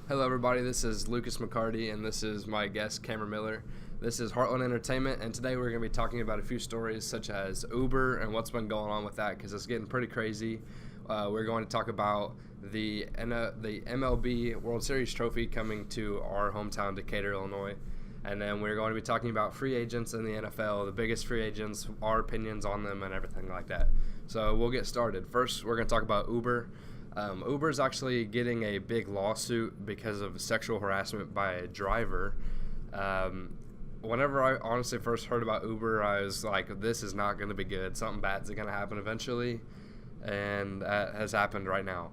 Hello, everybody. This is Lucas McCarty, and this is my guest, Cameron Miller. This is Heartland Entertainment, and today we're going to be talking about a few stories such as Uber and what's been going on with that because it's getting pretty crazy. We're going to talk about the MLB World Series trophy coming to our hometown, Decatur, Illinois. And then we're going to be talking about free agents in the NFL, the biggest free agents, our opinions on them, and everything like that. So we'll get started. First, we're going to talk about Uber. Uber is actually getting a big lawsuit because of sexual harassment by a driver. Whenever I honestly first heard about Uber, I was like, this is not going to be good. Something bad's going to happen eventually, and that has happened right now.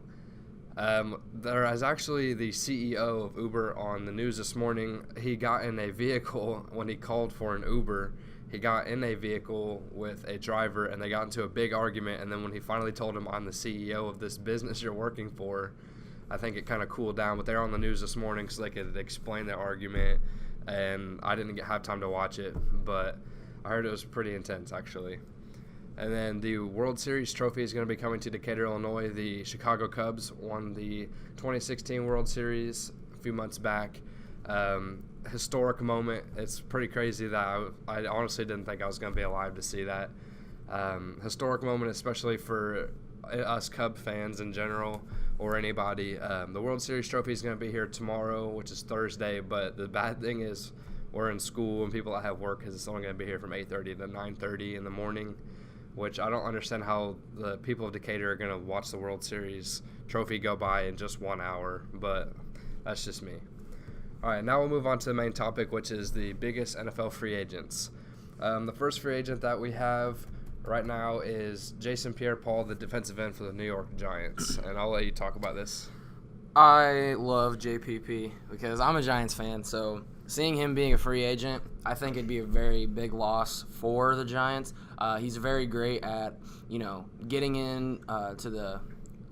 There is actually the CEO of Uber on the news this morning. He got in a vehicle when he called for an Uber. He got in a vehicle with a driver, and they got into a big argument. And then when he finally told him, I'm the CEO of this business you're working for, I think it kind of cooled down. But they're on the news this morning so they could explain their argument. And I didn't have time to watch it, but I heard it was pretty intense, actually. And then the World Series trophy is going to be coming to Decatur, Illinois. The Chicago Cubs won the 2016 World Series a few months back. Historic moment. It's pretty crazy that I honestly didn't think I was going to be alive to see that. Historic moment, especially for us Cub fans in general or anybody. The World Series trophy is going to be here tomorrow, which is Thursday, but the bad thing is we're in school and people that have work because it's only going to be here from 8:30 to 9:30 in the morning, which I don't understand how the people of Decatur are going to watch the World Series trophy go by in just 1 hour, but that's just me. All right, now we'll move on to the main topic, which is the biggest NFL free agents. The first free agent that we have right now is Jason PierrePaul, the defensive end for the New York Giants, and I'll let you talk about this. I love JPP because I'm a Giants fan, so seeing him being a free agent, I think it'd be a very big loss for the Giants. He's very great at, getting in to the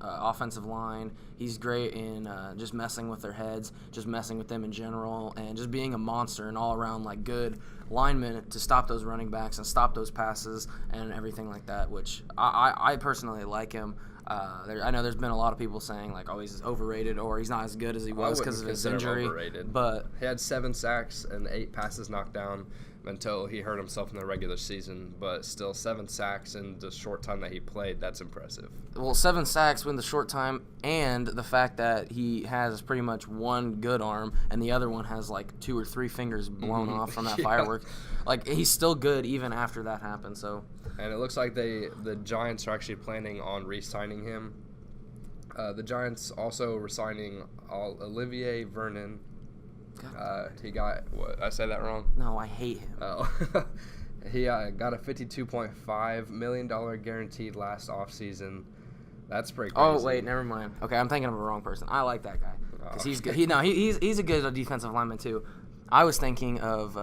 offensive line. He's great in just messing with their heads, just messing with them in general, and just being a monster and all-around, good lineman to stop those running backs and stop those passes and everything like that, which I personally like him. I know there's been a lot of people saying, he's overrated or he's not as good as he was because of his injury. Overrated. But he had 7 sacks and 8 passes knocked down until he hurt himself in the regular season. But still, 7 sacks in the short time that he played, that's impressive. Well, 7 sacks in the short time, and the fact that he has pretty much one good arm and the other one has 2 or 3 fingers blown off from that fireworks. He's still good even after that happened. So. And it looks like the Giants are actually planning on re-signing him. The Giants also re-signing Olivier Vernon. He got what? I said that wrong? No, I hate him. Oh, he got a $52.5 million guaranteed last offseason. That's pretty crazy. Oh wait, never mind. Okay, I'm thinking of the wrong person. I like that guy because he's good. He's a good defensive lineman too. I was thinking of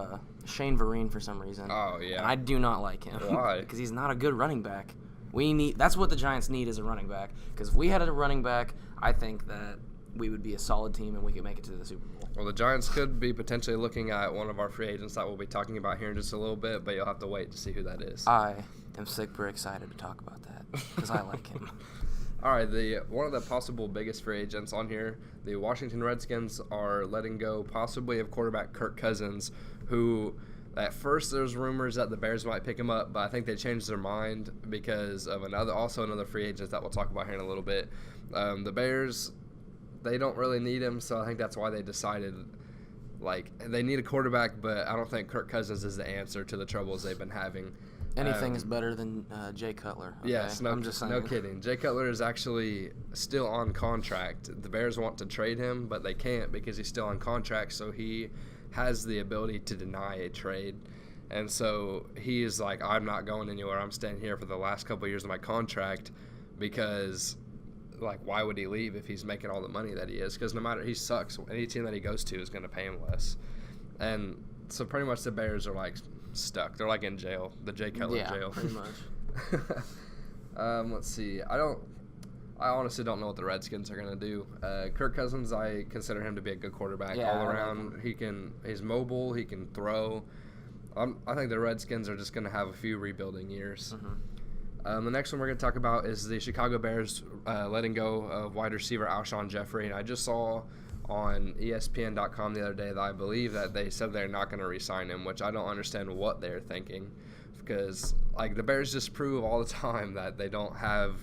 Shane Vereen for some reason. Oh, yeah. And I do not like him. Why? Because he's not a good running back. That's what the Giants need is a running back. Because if we had a running back, I think that we would be a solid team and we could make it to the Super Bowl. Well, the Giants could be potentially looking at one of our free agents that we'll be talking about here in just a little bit, but you'll have to wait to see who that is. I am super excited to talk about that because I like him. All right, one of the possible biggest free agents on here, the Washington Redskins are letting go possibly of quarterback Kirk Cousins, who at first there's rumors that the Bears might pick him up, but I think they changed their mind because of another free agent that we'll talk about here in a little bit. The Bears, they don't really need him, so I think that's why they decided they need a quarterback, but I don't think Kirk Cousins is the answer to the troubles they've been having. Anything is better than Jay Cutler. Okay? Yes, I'm just saying. No kidding. Jay Cutler is actually still on contract. The Bears want to trade him, but they can't because he's still on contract, so he has the ability to deny a trade. And so he is like, I'm not going anywhere. I'm staying here for the last couple of years of my contract because, why would he leave if he's making all the money that he is? Because no matter, he sucks. Any team that he goes to is going to pay him less. And so pretty much the Bears are stuck. They're in jail, the Jay Cutler jail. Yeah, pretty much. Let's see. I honestly don't know what the Redskins are gonna do. Kirk Cousins, I consider him to be a good quarterback all around. He's mobile. He can throw. I think the Redskins are just gonna have a few rebuilding years. Mm-hmm. The next one we're gonna talk about is the Chicago Bears letting go of wide receiver Alshon Jeffery, and I just saw on ESPN.com the other day that I believe that they said they're not going to re-sign him, which I don't understand what they're thinking, because like the Bears just prove all the time that they don't have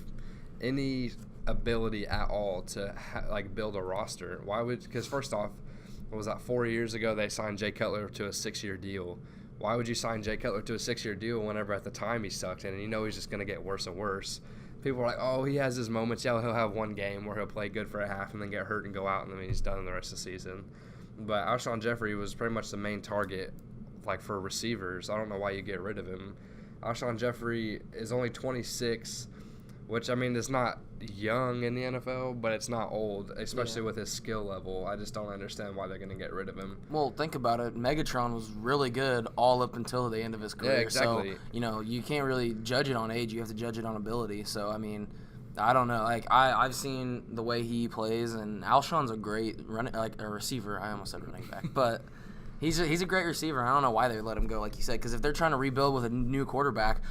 any ability at all to like build a roster. Why would? Because first off, what was that? 4 years ago they signed Jay Cutler to a 6-year deal. Why would you sign Jay Cutler to a 6-year deal whenever at the time he sucked and you know he's just going to get worse and worse? People are like, oh, he has his moments. Yeah, he'll have one game where he'll play good for a half and then get hurt and go out, and then he's done the rest of the season. But Alshon Jeffery was pretty much the main target, like, for receivers. I don't know why you get rid of him. Alshon Jeffery is only 26, which, I mean, is not young in the NFL, but it's not old, especially with his skill level. I just don't understand why they're going to get rid of him. Well, think about it. Megatron was really good all up until the end of his career. Yeah, exactly. So, you know, you can't really judge it on age. You have to judge it on ability. So, I mean, I don't know. Like, I've seen the way he plays, and Alshon's a great a receiver. I almost said running back. But he's a great receiver. I don't know why they let him go, like you said, because if they're trying to rebuild with a new quarterback,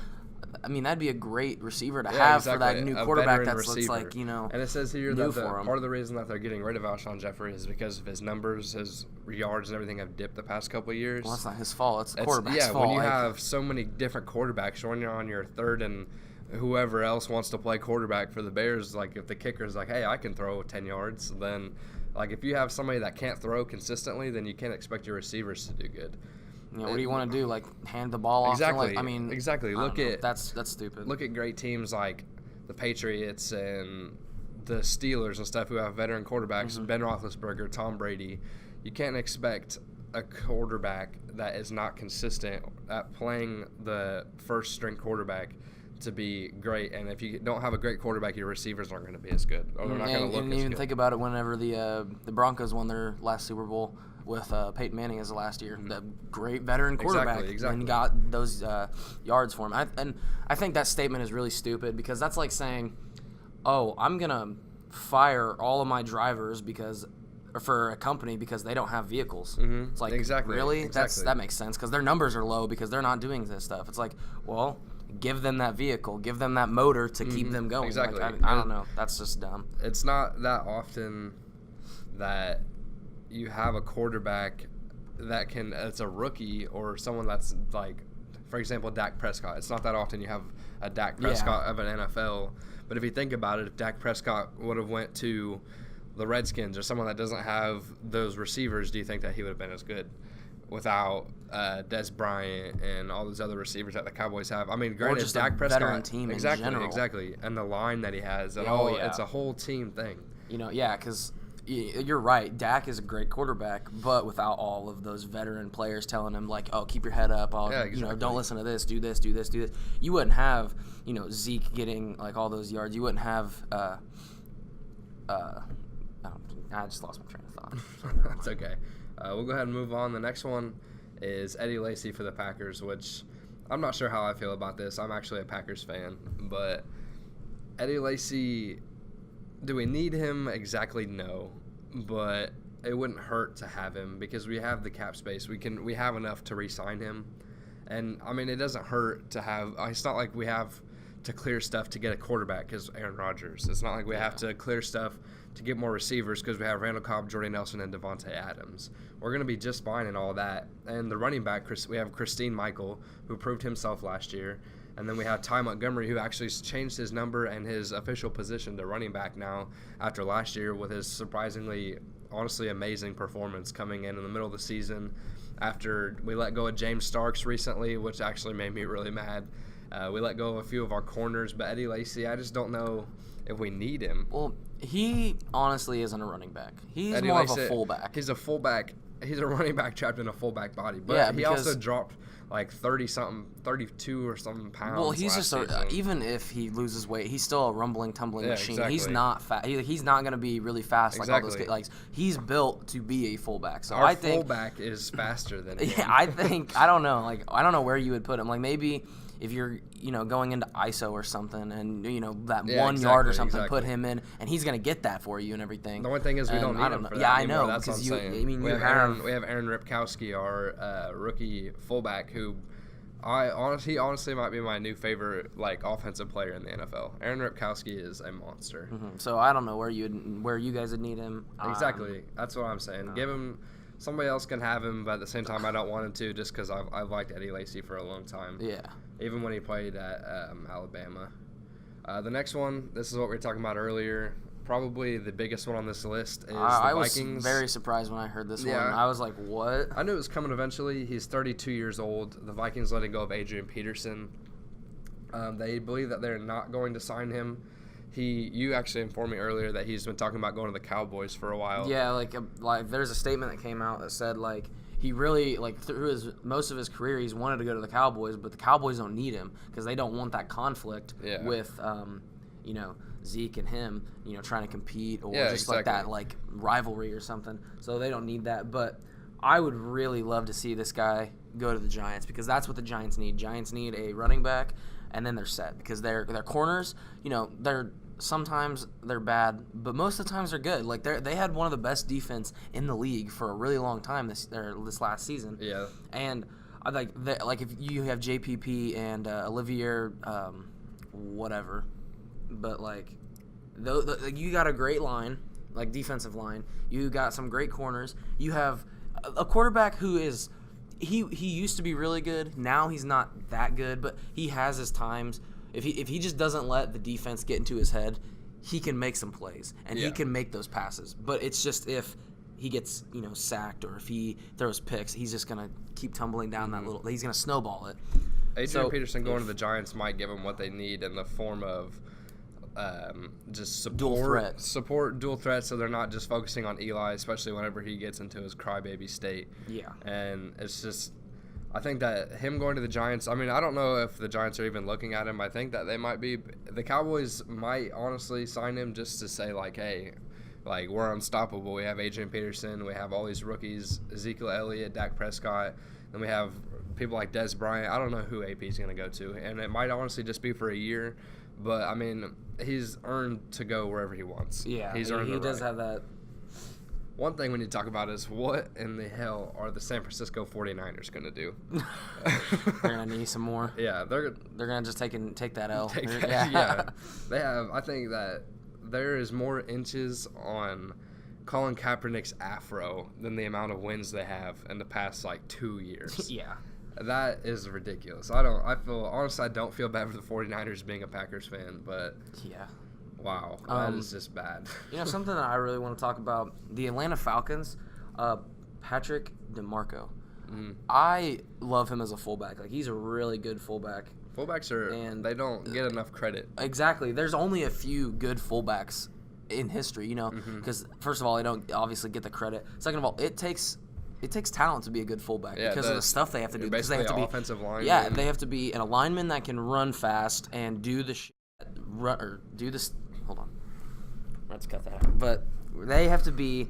I mean, that'd be a great receiver to have for that new quarterback that's like, you know, and it says here that part of the reason that they're getting rid of Alshon Jeffery is because of his numbers, his yards and everything have dipped the past couple of years. Well, that's not his fault. It's the quarterback's fault. When you have so many different quarterbacks, when you're on your third and whoever else wants to play quarterback for the Bears, like if the kicker's like, hey, I can throw 10 yards, then like if you have somebody that can't throw consistently, then you can't expect your receivers to do good. You know, what do you want to do? Like hand the ball off? Exactly. Like, I mean, exactly. That's stupid. Look at great teams like the Patriots and the Steelers and stuff who have veteran quarterbacks. Mm-hmm. Ben Roethlisberger, Tom Brady. You can't expect a quarterback that is not consistent at playing the first string quarterback to be great. And if you don't have a great quarterback, your receivers aren't going to be as good, or they're not going to look as good. And even think about it whenever the Broncos won their last Super Bowl with Peyton Manning as the last year. The great veteran quarterback. Exactly. And got those yards for him. And I think that statement is really stupid because that's like saying, oh, I'm going to fire all of my drivers for a company because they don't have vehicles. Mm-hmm. It's like, exactly. Really? Exactly. That makes sense because their numbers are low because they're not doing this stuff. It's like, well, give them that vehicle. Give them that motor to keep them going. Exactly. Like, I don't know. That's just dumb. It's not that often that you have a quarterback that it's a rookie or someone that's like, for example, Dak Prescott. It's not that often you have a Dak Prescott of an NFL. But if you think about it, if Dak Prescott would have went to the Redskins or someone that doesn't have those receivers, do you think that he would have been as good without Des Bryant and all those other receivers that the Cowboys have? I mean, granted, just Dak a Prescott, veteran team in general. Exactly, and the line that he has, and it's a whole team thing. You know, yeah, because you're right. Dak is a great quarterback, but without all of those veteran players telling him, like, oh, keep your head up. You know, don't listen to this. Do this, do this, do this. You wouldn't have, you know, Zeke getting, like, all those yards. You wouldn't have I just lost my train of thought. That's okay. We'll go ahead and move on. The next one is Eddie Lacy for the Packers, which I'm not sure how I feel about this. I'm actually a Packers fan, but Eddie Lacy, do we need him? Exactly, no. But it wouldn't hurt to have him because we have the cap space. We have enough to re-sign him. And, I mean, it doesn't hurt to have – it's not like we have to clear stuff to get a quarterback because Aaron Rodgers. It's not like we have to clear stuff to get more receivers because we have Randall Cobb, Jordy Nelson, and Devontae Adams. We're going to be just fine in all that. And the running back, we have Christine Michael, who proved himself last year. And then we have Ty Montgomery, who actually changed his number and his official position to running back now after last year with his surprisingly, honestly amazing performance coming in the middle of the season after we let go of James Starks recently, which actually made me really mad. We let go of a few of our corners, but Eddie Lacy, I just don't know if we need him. Well, he honestly isn't a running back. He's Eddie more Lacy, of a fullback. He's a fullback. He's a running back trapped in a fullback body, but yeah, he also dropped like 32 or something pounds. Well, he's just even if he loses weight, he's still a rumbling, tumbling machine. Exactly. He's not fast. He's not going to be really fast like all those kids. Like he's built to be a fullback. So I think fullback is faster than him. Yeah, I don't know. Like I don't know where you would put him. Like maybe if you're going into ISO or something, and that 1 yard or something, put him in, and he's gonna get that for you and everything. The only thing is we don't need him for that. Yeah, anymore. I know. That's what I'm saying. I mean, we have Aaron Ripkowski, our rookie fullback, who He honestly might be my new favorite offensive player in the NFL. Aaron Ripkowski is a monster. Mm-hmm. So I don't know where you guys would need him. Exactly, that's what I'm saying. Give him. Somebody else can have him, but at the same time, I don't want him to just because I've liked Eddie Lacy for a long time. Yeah. Even when he played at Alabama. The next one, this is what we were talking about earlier. Probably the biggest one on this list is the Vikings. I was very surprised when I heard this one. I was like, what? I knew it was coming eventually. He's 32 years old. The Vikings letting go of Adrian Peterson. They believe that they're not going to sign him. You actually informed me earlier that he's been talking about going to the Cowboys for a while. Yeah, like there's a statement that came out that said he really through most of his career he's wanted to go to the Cowboys, but the Cowboys don't need him because they don't want that conflict with Zeke and him trying to compete or like that rivalry or something. So they don't need that. But I would really love to see this guy go to the Giants because that's what the Giants need. Giants need a running back. And then they're set because their corners, sometimes they're bad, but most of the times they're good. They had one of the best defense in the league for a really long time this last season. Yeah. And if you have JPP and Olivier, whatever, but you got a great line, defensive line. You got some great corners. You have a quarterback who is. He used to be really good. Now he's not that good, but he has his times. If he just doesn't let the defense get into his head, he can make some plays and he can make those passes. But it's just if he gets sacked or if he throws picks, he's just gonna keep tumbling down that little. He's gonna snowball it. Adrian Peterson going to the Giants might give them what they need in the form of just support dual threat, so they're not just focusing on Eli, especially whenever he gets into his crybaby state. Yeah. And it's just, I think that him going to the Giants, I mean, I don't know if the Giants are even looking at him. I think that they might be. The Cowboys might honestly sign him just to say, hey, we're unstoppable. We have Adrian Peterson. We have all these rookies, Ezekiel Elliott, Dak Prescott. And we have people like Des Bryant. I don't know who AP is going to go to. And it might honestly just be for a year. But, I mean, he's earned to go wherever he wants. Yeah, he does have that. One thing we need to talk about is what in the hell are the San Francisco 49ers going to do? They're going to need some more. Yeah. They're going to just take that L. Yeah. They have. I think that there is more inches on Colin Kaepernick's afro than the amount of wins they have in the past, 2 years. Yeah. That is ridiculous. Honestly, I don't feel bad for the 49ers being a Packers fan, but yeah. Wow, that is just bad. Something that I really want to talk about, the Atlanta Falcons, Patrick DeMarco. I love him as a fullback. He's a really good fullback. Fullbacks they don't get enough credit. Exactly. There's only a few good fullbacks in history, because first of all, they don't obviously get the credit. Second of all, it takes talent to be a good fullback because of the stuff they have to do. Because they have to be offensive lineman. Yeah, they have to be an lineman that can run fast and do the do this. Hold on, let's cut that out. But they have to be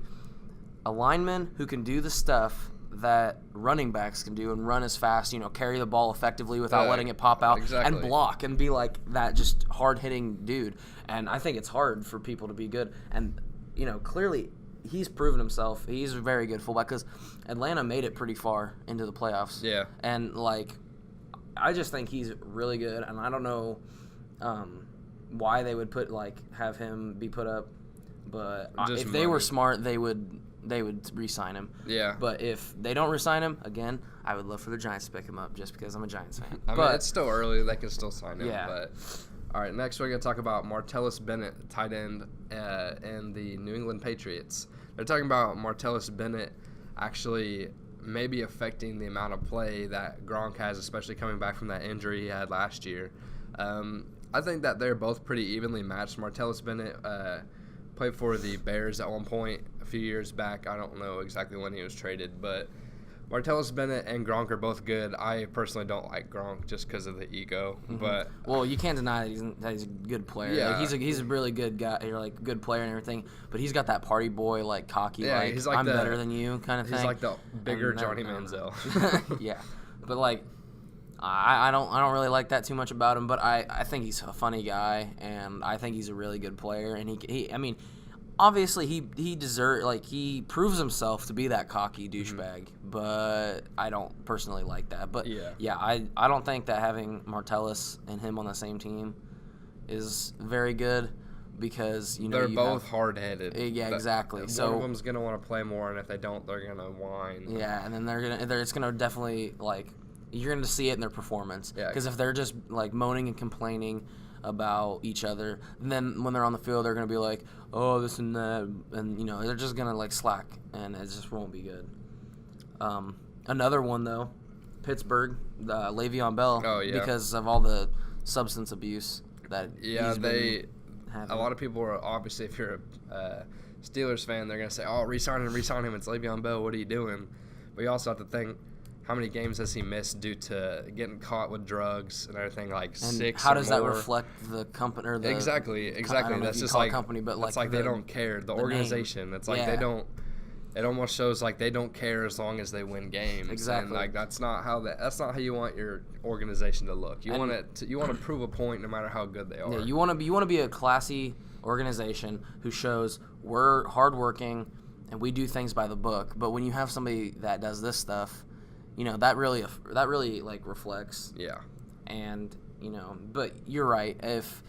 a lineman who can do the stuff that running backs can do and run as fast. Carry the ball effectively without letting it pop out and block and be like that just hard hitting dude. And I think it's hard for people to be good. And clearly. He's proven himself. He's a very good fullback because Atlanta made it pretty far into the playoffs. Yeah. And, I just think he's really good, and I don't know why they would have him be put up. But if they were smart, they would re-sign him. Yeah. But if they don't re-sign him, again, I would love for the Giants to pick him up just because I'm a Giants fan. I mean, it's still early. They can still sign him. Yeah. But all right, next we're going to talk about Martellus Bennett, tight end, and the New England Patriots. They're talking about Martellus Bennett actually maybe affecting the amount of play that Gronk has, especially coming back from that injury he had last year. I think that they're both pretty evenly matched. Martellus Bennett played for the Bears at one point a few years back. I don't know exactly when he was traded, but Martellus Bennett and Gronk are both good. I personally don't like Gronk just because of the ego, but you can't deny that he's a good player. Yeah. He's a really good guy. You're good player and everything, but he's got that party boy cocky. Yeah, he's I'm better than you kind of thing. He's like the bigger Johnny Manziel. Yeah, but I don't really like that too much about him. But I think he's a funny guy, and I think he's a really good player. And he obviously he proves himself to be that cocky douchebag, but I don't personally like that. But I don't think that having Martellus and him on the same team is very good because they're both hard-headed. Yeah, exactly. So one of them's gonna want to play more, and if they don't, they're gonna whine. Yeah, and then it's gonna definitely you're gonna see it in their performance. Yeah. Because if they're just moaning and complaining about each other, and then when they're on the field, they're gonna be like, oh, this and that, and they're just gonna slack, and it just won't be good. Another one though, Pittsburgh, Le'Veon Bell. Oh yeah. Because of all the substance abuse that he's been having. A lot of people are obviously, if you're a Steelers fan, they're gonna say, oh, resign him, it's Le'Veon Bell. What are you doing? But you also have to think, how many games has he missed due to getting caught with drugs and everything, like and 6 how or does more? that reflect the company or the Exactly. I don't know That's if you just call it like company, but it's like they don't care. The organization. name. It's like they don't. It almost shows like they don't care as long as they win games. Exactly. And that's not how you want your organization to look. You want to prove a point no matter how good they are. Yeah, you want to be a classy organization who shows we're hardworking and we do things by the book. But when you have somebody that does this stuff, that really reflects. Yeah. And but you're right. If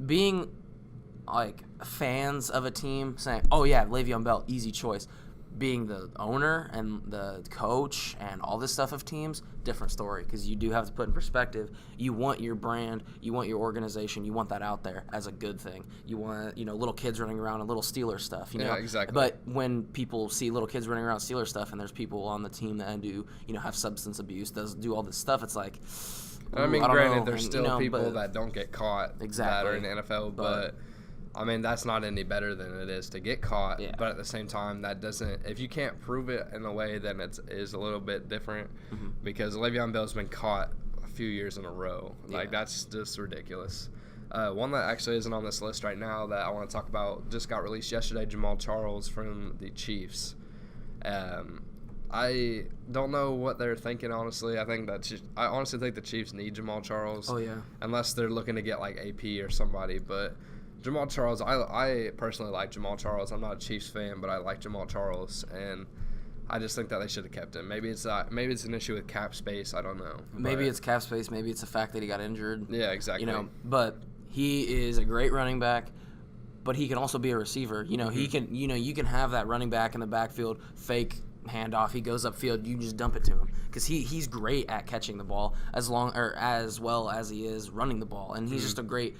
being fans of a team saying, "Oh yeah, Le'Veon Bell, easy choice," being the owner and the coach and all this stuff of teams, different story, because you do have to put in perspective. You want your brand, you want your organization, you want that out there as a good thing. You want little kids running around and little Steelers stuff. Yeah, exactly. But when people see little kids running around Steelers stuff and there's people on the team that do have substance abuse, do all this stuff, it's like. I mean, granted, there's still people that don't get caught exactly, that are in the NFL, but I mean, that's not any better than it is to get caught. Yeah. But at the same time, that doesn't. If you can't prove it in a way, then it is a little bit different. Mm-hmm. Because Le'Veon Bell's been caught a few years in a row. Yeah. That's just ridiculous. One that actually isn't on this list right now that I want to talk about just got released yesterday. Jamaal Charles from the Chiefs. I don't know what they're thinking, honestly. I honestly think the Chiefs need Jamaal Charles. Oh yeah. Unless they're looking to get AP or somebody, but. Jamaal Charles, I personally like Jamaal Charles. I'm not a Chiefs fan, but I like Jamaal Charles, and I just think that they should have kept him. Maybe it's an issue with cap space. I don't know. Maybe it's cap space. Maybe it's the fact that he got injured. Yeah, exactly. But he is a great running back, but he can also be a receiver. Mm-hmm. He can. You can have that running back in the backfield, fake handoff. He goes upfield. You just dump it to him because he's great at catching the ball as well as he is running the ball, and he's just a great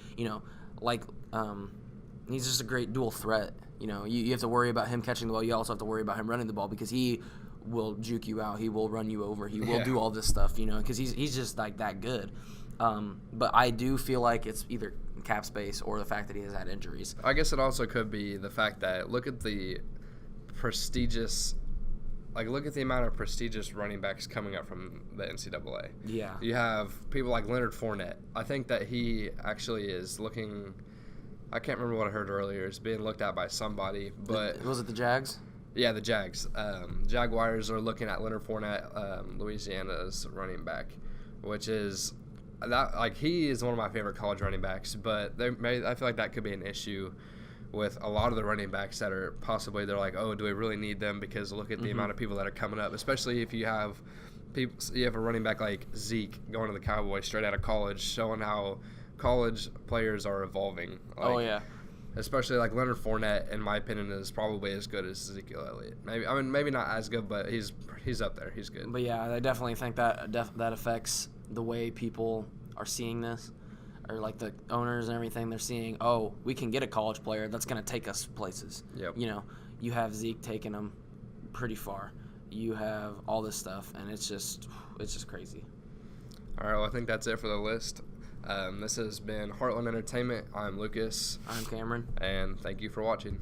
he's just a great dual threat. You have to worry about him catching the ball. You also have to worry about him running the ball because he will juke you out. He will run you over. He will do all this stuff, because he's just that good. But I do feel like it's either cap space or the fact that he has had injuries. I guess it also could be the fact that look at the amount of prestigious running backs coming up from the NCAA. Yeah. You have people like Leonard Fournette. I think that he actually is looking – I can't remember what I heard earlier. It's being looked at by somebody. But was it the Jags? Yeah, the Jags. Jaguars are looking at Leonard Fournette, Louisiana's running back, which is – he is one of my favorite college running backs. But I feel like that could be an issue with a lot of the running backs that are possibly they're like, oh, do we really need them? Because look at the amount of people that are coming up, especially if you have a running back like Zeke going to the Cowboys straight out of college, showing how college players are evolving. Especially like Leonard Fournette, in my opinion, is probably as good as Ezekiel Elliott. Maybe not as good, but he's up there. He's good. But yeah, I definitely think that affects the way people are seeing this. Or like the owners and everything, they're seeing, oh, we can get a college player that's going to take us places. Yep. You have Zeke taking them pretty far. You have all this stuff, and it's just crazy. All right, well, I think that's it for the list. This has been Heartland Entertainment. I'm Lucas. I'm Cameron. And thank you for watching.